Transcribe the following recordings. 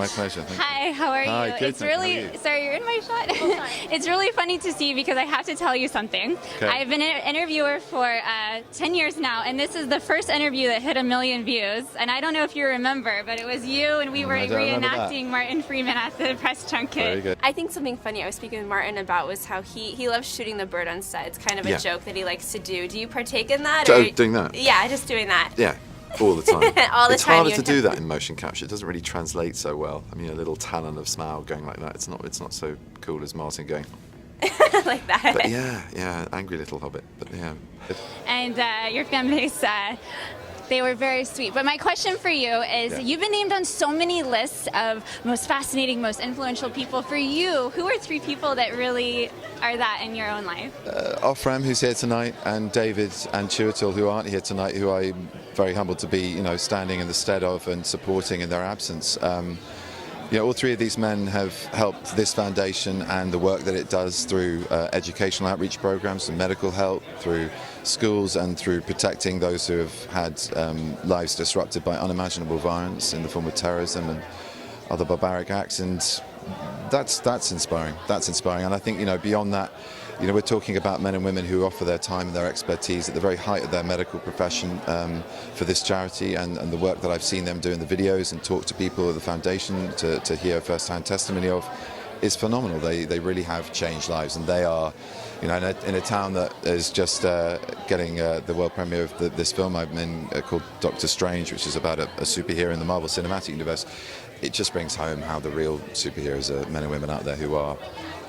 My pleasure. Thank you. Hi, how are you? Hi, good, It's thank you. really, How are you? sorry, you're in my shot. It's really funny to see because I have to tell you something. Okay. I've been an interviewer for 10 years now, and this is the first interview that hit 1 million views. And I don't know if you remember, but it was you, and we were I don't remember reenacting Martin Freeman at the press junket. Very good. I think something funny I was speaking with Martin about was how he loves shooting the bird on set. It's kind of a Yeah. joke that he likes to do. Do you partake in that? Oh, doing that? Yeah, just doing that. Yeah, all the time. All the it's time harder you to do have- that in motion capture. It doesn't really translate so well. I mean, a little talon of smile going like that. It's not so cool as Martin going. Like that. But yeah, angry little hobbit. But yeah. And your fan base, they were very sweet. But my question for you is, Yeah. you've been named on so many lists of most fascinating, most influential people. For you, who are 3 people that really are that in your own life? Ofram, who's here tonight, and David and Chiwetel, who aren't here tonight, who I'm very humbled to be, standing in the stead of and supporting in their absence. All 3 of these men have helped this foundation and the work that it does through educational outreach programs and medical help, through schools, and through protecting those who have had lives disrupted by unimaginable violence in the form of terrorism and other barbaric acts. And that's inspiring. That's inspiring. And I think, beyond that, we're talking about men and women who offer their time and their expertise at the very height of their medical profession for this charity, and the work that I've seen them do in the videos and talk to people at the foundation to hear first-hand testimony of is phenomenal. They really have changed lives, and they are, in a town that is just getting the world premiere of this film I'm in called Doctor Strange, which is about a superhero in the Marvel Cinematic Universe. It just brings home how the real superheroes are men and women out there who are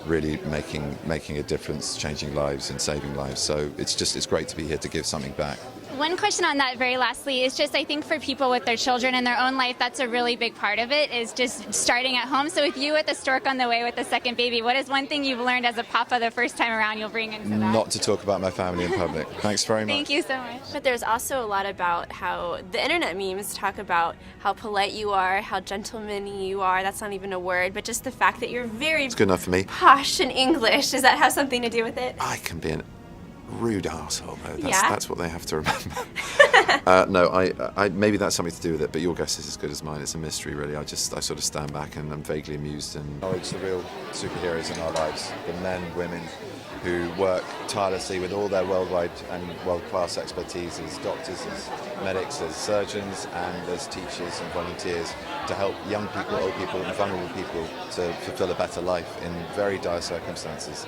really making a difference, changing lives and saving lives. So it's great to be here to give something back. One question on that very lastly is just, I think for people with their children in their own life, that's a really big part of it, is just starting at home. So with you with the stork on the way with the second baby, what is one thing you've learned as a papa the first time around you'll bring into that? Not to talk about my family in public. Thanks very much. Thank you so much. But there's also a lot about how the internet memes talk about how polite you are, how gentlemanly you are. That's not even a word, but just the fact that you're very It's good enough for me. posh in English. Does that have something to do with it? I can be an rude arsehole, though. Yeah? That's what they have to remember. No, I maybe that's something to do with it, but your guess is as good as mine. It's a mystery, really. I sort of stand back and I'm vaguely amused and acknowledge the real superheroes in our lives, the men, women who work tirelessly with all their worldwide and world-class expertise as doctors, as medics, as surgeons, and as teachers and volunteers to help young people, old people, and vulnerable people to fulfill a better life in very dire circumstances,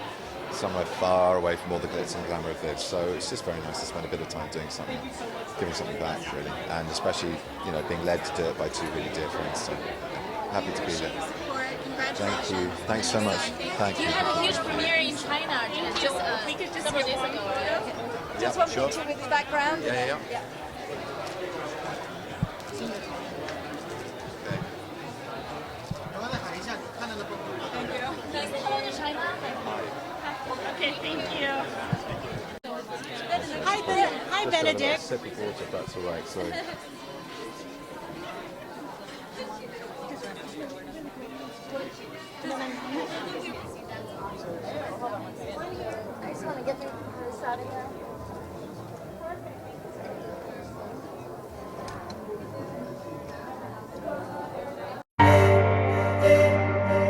somewhere far away from all the glitz and glamour of this. So it's just very nice to spend a bit of time doing something, giving something back, really, and especially being led to do it by 2 really dear friends. So happy to be here. Thank you. Thanks so much. Thank you. You had a huge premiere in China just several days ago. Just one picture with the background. Yeah. Hello to China. Okay, thank you. Hi, Benedict. Sip of water, if that's all right. Sorry.